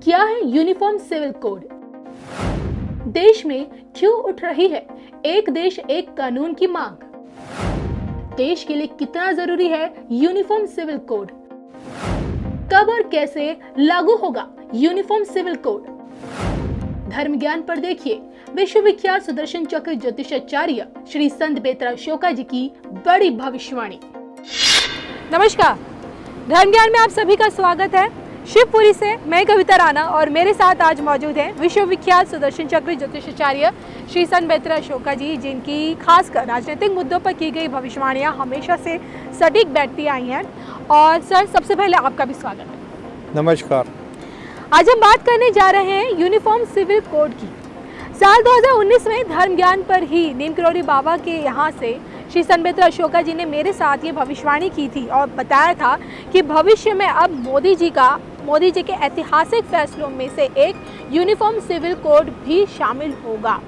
क्या है uniform civil code? देश में क्यों उठ रही है एक देश एक कानून की मांग? देश के लिए कितना जरूरी है यूनिफॉर्म सिविल कोड? कब और कैसे लागू होगा यूनिफॉर्म सिविल कोड? धर्म ज्ञान पर देखिए विश्वविख्यात सुदर्शन चक्र ज्योतिषाचार्य श्री संत बेतरा अशोका जी की बड़ी भविष्यवाणी। नमस्कार, धर्म ज्ञान में आप सभी का स्वागत है। शिवपुरी से मैं कविता राणा और मेरे साथ आज मौजूद हैं विश्वविख्यात सुदर्शन चक्र ज्योतिषाचार्य श्री संत बेतरा अशोका जी, जिनकी खासकर राजनीतिक मुद्दों पर की गई भविष्यवाणियां हमेशा से सटीक बैठती आई हैं। और सर, सबसे पहले आपका भी स्वागत है। नमस्कार। आज हम बात करने जा रहे हैं यूनिफॉर्म सिविल कोड की। साल 2019 में धर्म ज्ञान पर ही नीम करोड़ी बाबा के यहाँ से श्री संत बेतरा अशोका जी ने मेरे साथ ये भविष्यवाणी की थी और बताया था कि भविष्य में अब मोदी जी के ऐतिहासिक फैसलों में से एक यूनिफॉर्म सिविल कोड भी शामिल होगा।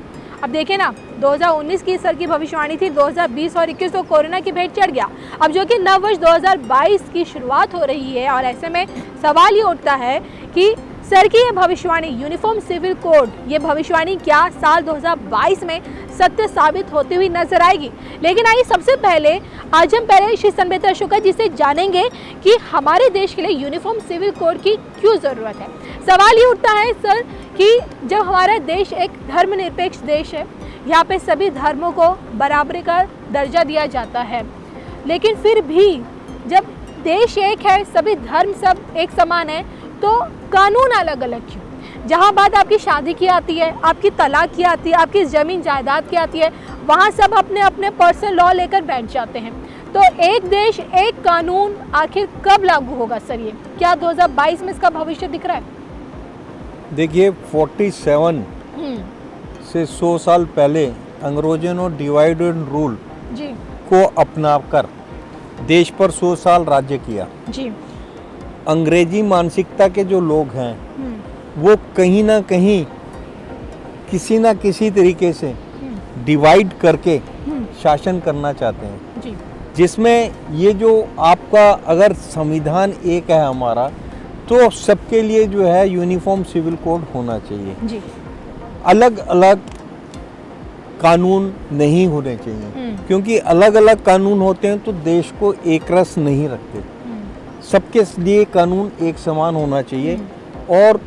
अब देखें ना, 2019 की सर की भविष्यवाणी थी, 2020 और 21 को कोरोना की भेंट चढ़ गया। अब जो कि नव वर्ष 2022 की शुरुआत हो रही है और ऐसे में सवाल ये उठता है कि सर की ये भविष्यवाणी यूनिफॉर्म सिविल कोड, ये भविष्यवाणी क्या साल 2022 में सत्य साबित होती हुई नजर आएगी? लेकिन आइए सबसे पहले आज हम श्री संत बेतरा अशोका जी से जानेंगे कि हमारे देश के लिए यूनिफॉर्म सिविल कोड की क्यों जरूरत है। सवाल ये उठता है सर कि जब हमारा देश एक धर्मनिरपेक्ष देश है, यहाँ पे सभी धर्मों को बराबरी का दर्जा दिया जाता है, लेकिन फिर भी जब देश एक है, सभी धर्म सब एक समान है, तो कानून अलग अलग क्यों? जहाँ बात आपकी शादी की आती है, आपकी तलाक की आती है, आपकी ज़मीन जायदाद की आती है, वहाँ सब अपने अपने पर्सनल लॉ लेकर बैठ जाते हैं। तो एक देश एक कानून आखिर कब लागू होगा सर? ये क्या 2022 में इसका भविष्य दिख रहा है? देखिए, 47 से 100 साल पहले अंग्रेजों ने डिवाइड एंड रूल को अपनाकर देश पर 100 साल राज्य किया जी। अंग्रेजी मानसिकता के जो लोग हैं वो कहीं ना कहीं किसी ना किसी तरीके से डिवाइड करके शासन करना चाहते हैं जी। जिसमें ये जो आपका अगर संविधान एक है हमारा, तो सबके लिए जो है यूनिफॉर्म सिविल कोड होना चाहिए जी। अलग अलग कानून नहीं होने चाहिए, क्योंकि अलग अलग कानून होते हैं तो देश को एक रस नहीं रखते। सबके लिए कानून एक समान होना चाहिए। और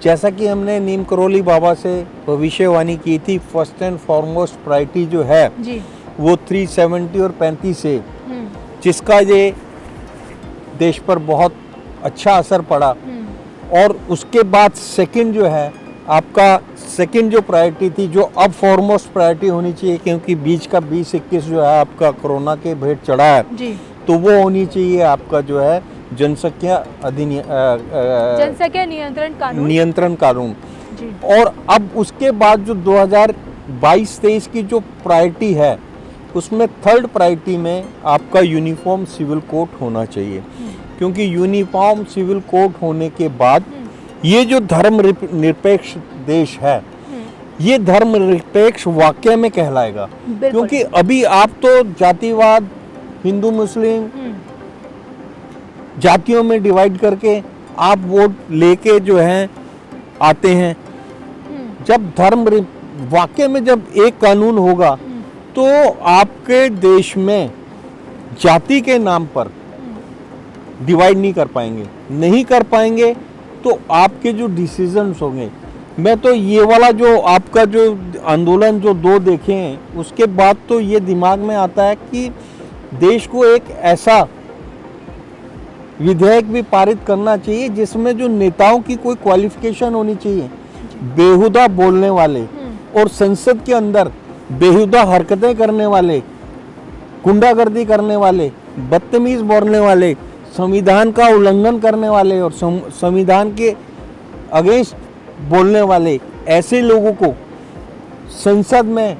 जैसा कि हमने नीम करोली बाबा से भविष्यवाणी की थी, फर्स्ट एंड फॉरमोस्ट प्रायोरिटी जो है जी। वो 370 और 35 से, जिसका ये देश पर बहुत अच्छा असर पड़ा। और उसके बाद सेकंड जो है आपका, सेकंड जो प्रायोरिटी थी, जो अब फॉरमोस्ट प्रायोरिटी होनी चाहिए, क्योंकि बीच का 2021 जो है आपका कोरोना के भेंट चढ़ा है जी। तो वो होनी चाहिए आपका जो है जनसंख्या नियंत्रण कानून जी। और अब उसके बाद जो 2022-23 की जो प्रायोरिटी है, उसमें थर्ड प्रायोरिटी में आपका यूनिफॉर्म सिविल कोड होना चाहिए, क्योंकि यूनिफॉर्म सिविल कोड होने के बाद ये जो धर्म निरपेक्ष देश है, ये धर्म निरपेक्ष वाकई में कहलाएगा। क्योंकि अभी आप तो जातिवाद, हिंदू मुस्लिम जातियों में डिवाइड करके आप वोट लेके जो है आते हैं। जब धर्म वाकई में जब एक कानून होगा तो आपके देश में जाति के नाम पर डिवाइड नहीं कर पाएंगे तो आपके जो डिसीजंस होंगे, मैं तो ये वाला जो आपका जो आंदोलन जो 2 देखे हैं, उसके बाद तो ये दिमाग में आता है कि देश को एक ऐसा विधेयक भी पारित करना चाहिए जिसमें जो नेताओं की कोई क्वालिफिकेशन होनी चाहिए। बेहुदा बोलने वाले और संसद के अंदर बेहुदा हरकतें करने वाले, गुंडागर्दी करने वाले, बदतमीज बोलने वाले, संविधान का उल्लंघन करने वाले और संविधान के अगेंस्ट बोलने वाले, ऐसे लोगों को संसद में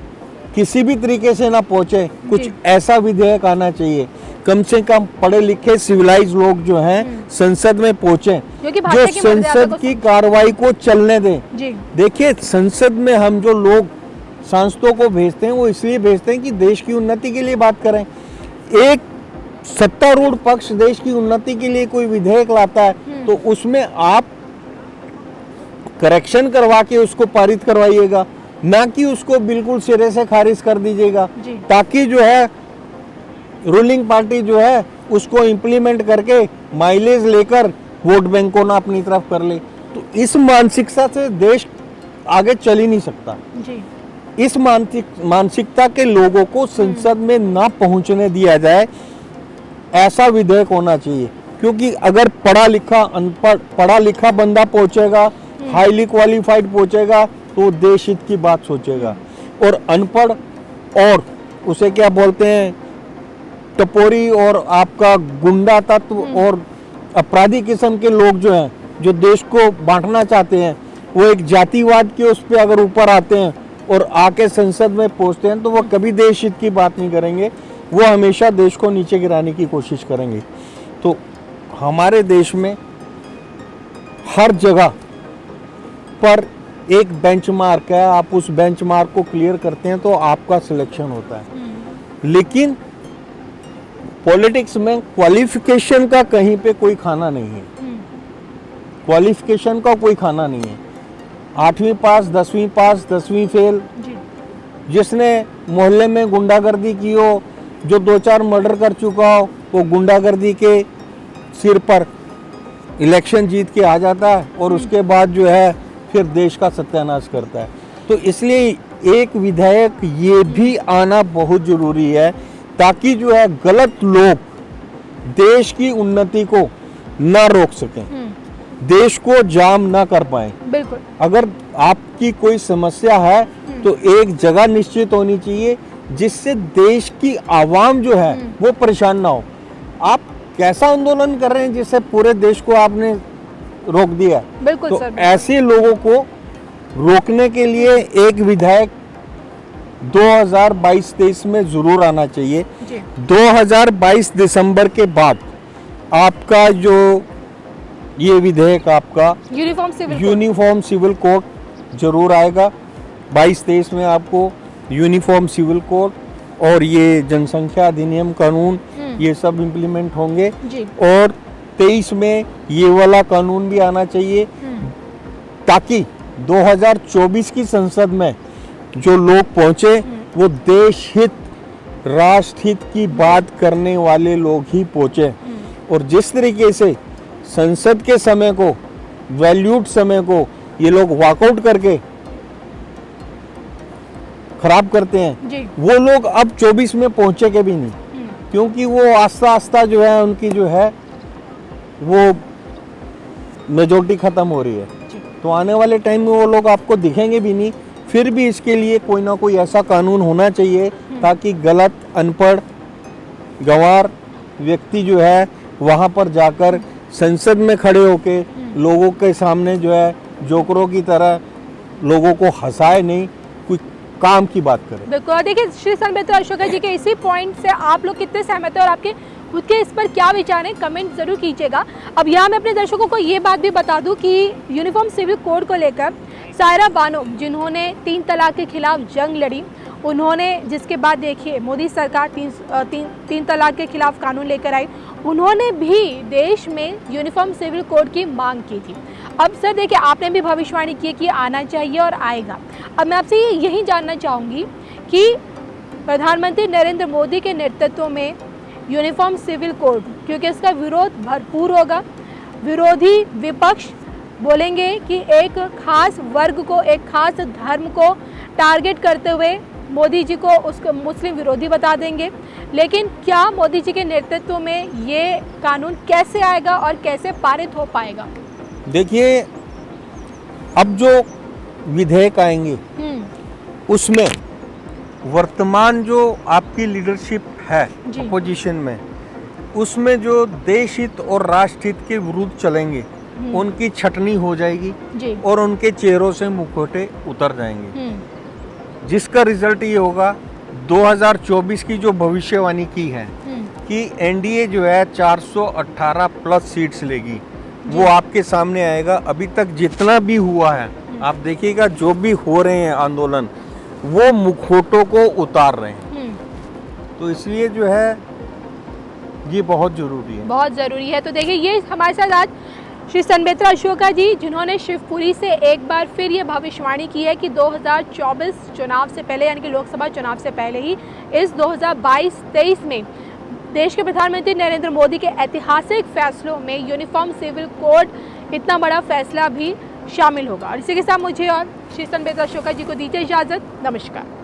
किसी भी तरीके से ना पहुंचे, कुछ ऐसा विधेयक आना चाहिए। कम से कम पढ़े लिखे सिविलाइज लोग जो हैं संसद में पहुंचे, जो संसद की कार्रवाई को चलने दें। देखिए, संसद में हम जो लोग सांसदों को भेजते हैं वो इसलिए भेजते हैं कि देश की उन्नति के लिए बात करें। एक सत्तारूढ़ पक्ष देश की उन्नति के लिए कोई विधेयक लाता है तो उसमें आप करेक्शन करवा के उसको पारित करवाइएगा, ना कि उसको बिल्कुल सिरे से खारिज कर दीजिएगा, जी। ताकि जो है रूलिंग पार्टी जो है उसको इम्प्लीमेंट करके माइलेज लेकर वोट बैंक को ना अपनी तरफ कर ले। तो इस मानसिकता से देश आगे चल ही नहीं सकता। जी। इस मानसिकता के लोगों को संसद में ना पहुंचने दिया जाए, ऐसा विधेयक होना चाहिए। क्योंकि अगर पढ़ा लिखा बंदा पहुंचेगा, हाईली क्वालिफाइड पहुंचेगा, तो देश हित की बात सोचेगा। और अनपढ़ और उसे क्या बोलते हैं, टपोरी और आपका गुंडा तत्व और अपराधी किस्म के लोग जो हैं, जो देश को बांटना चाहते हैं, वो एक जातिवाद के उस पर अगर ऊपर आते हैं और आके संसद में पहुंचते हैं, तो वो कभी देश हित की बात नहीं करेंगे, वो हमेशा देश को नीचे गिराने की कोशिश करेंगे। तो हमारे देश में हर जगह पर एक बेंचमार्क है, आप उस बेंचमार्क को क्लियर करते हैं तो आपका सिलेक्शन होता है। लेकिन पॉलिटिक्स में क्वालिफिकेशन का कहीं पे कोई खाना नहीं है, क्वालिफिकेशन का कोई खाना नहीं है। 8वीं पास, 10वीं पास, 10वीं फेल, जिसने मोहल्ले में गुंडागर्दी की हो, जो 2-4 मर्डर कर चुका हो, वो गुंडागर्दी के सिर पर इलेक्शन जीत के आ जाता है और उसके बाद जो है फिर देश का सत्यानाश करता है। तो इसलिए एक विधेयक ये भी आना बहुत जरूरी है, ताकि जो है गलत लोग देश की उन्नति को ना रोक सकें, देश को जाम ना कर पाए। बिल्कुल। अगर आपकी कोई समस्या है तो एक जगह निश्चित होनी चाहिए जिससे देश की आवाम जो है वो परेशान ना हो। आप कैसा आंदोलन कर रहे हैं जिससे पूरे देश को आपने रोक दिया? बिल्कुल तो सर। ऐसे लोगों को रोकने के लिए एक विधेयक 2022-23 में जरूर आना चाहिए। 2022 दिसंबर के बाद आपका जो ये विधेयक आपका यूनिफॉर्म सिविल कोड जरूर आएगा। 22-23 में आपको यूनिफॉर्म सिविल कोड और ये जनसंख्या अधिनियम कानून ये सब इम्प्लीमेंट होंगे। और 23 में ये वाला कानून भी आना चाहिए, ताकि 2024 की संसद में जो लोग पहुंचे वो देश हित, राष्ट्र हित की बात करने वाले लोग ही पहुंचे। और जिस तरीके से संसद के समय को, वैल्यूड समय को ये लोग वॉकआउट करके खराब करते हैं, वो लोग अब 24 में पहुंचे के भी नहीं, क्योंकि वो आस्ता आस्ता जो है उनकी जो है वो मेजोरिटी खत्म हो रही है। तो आने वाले टाइम में वो लोग आपको दिखेंगे भी नहीं। फिर भी इसके लिए कोई ना कोई ऐसा कानून होना चाहिए ताकि गलत, अनपढ़, गंवार व्यक्ति जो है वहाँ पर जाकर संसद में खड़े होके लोगों के सामने जो है जोकरों की तरह लोगों को हंसाए नहीं, कोई काम की बात करे। बिल्कुल। देखिए श्री संबित अशोका जी के इसी पॉइंट से आप लोग कितने सहमत हैं और आपके खुद के इस पर क्या विचार हैं, कमेंट जरूर कीजिएगा। अब यहाँ मैं अपने दर्शकों को ये बात भी बता दूं कि यूनिफॉर्म सिविल कोड को लेकर सायरा बानो, जिन्होंने 3 तलाक के खिलाफ जंग लड़ी, उन्होंने, जिसके बाद देखिए मोदी सरकार तीन तलाक के खिलाफ कानून लेकर आई, उन्होंने भी देश में यूनिफॉर्म सिविल कोड की मांग की थी। अब सर देखिए, आपने भी भविष्यवाणी की कि आना चाहिए और आएगा। अब मैं आपसे यही जानना चाहूँगी कि प्रधानमंत्री नरेंद्र मोदी के नेतृत्व में यूनिफॉर्म सिविल कोड, क्योंकि इसका विरोध भरपूर होगा, विरोधी विपक्ष बोलेंगे कि एक खास वर्ग को, एक खास धर्म को टारगेट करते हुए मोदी जी को उसको मुस्लिम विरोधी बता देंगे। लेकिन क्या मोदी जी के नेतृत्व में ये कानून कैसे आएगा और कैसे पारित हो पाएगा? देखिए, अब जो विधेयक आएंगे उसमें वर्तमान जो आपकी लीडरशिप है अपोजिशन में, उसमें जो देश हित और राष्ट्र हित के विरुद्ध चलेंगे उनकी छटनी हो जाएगी और उनके चेहरों से मुखौटे उतर जाएंगे, जिसका रिजल्ट ये होगा 2024 की जो भविष्यवाणी की है कि एनडीए जो है 418 प्लस सीट्स लेगी, वो आपके सामने आएगा। अभी तक जितना भी हुआ है आप देखिएगा, जो भी हो रहे हैं आंदोलन, वो मुखौटों को उतार रहे हैं। तो इसलिए जो है ये बहुत ज़रूरी है, बहुत ज़रूरी है। तो देखिए, ये हमारे साथ आज श्री सनबेत्रा अशोका जी, जिन्होंने शिवपुरी से एक बार फिर ये भविष्यवाणी की है कि 2024 चुनाव से पहले, यानी कि लोकसभा चुनाव से पहले ही इस 2022-23 में देश के प्रधानमंत्री नरेंद्र मोदी के ऐतिहासिक फैसलों में यूनिफॉर्म सिविल कोड इतना बड़ा फैसला भी शामिल होगा। और इसी के साथ मुझे और श्री सनबेत्रा अशोका जी को दीजिए इजाज़त। नमस्कार।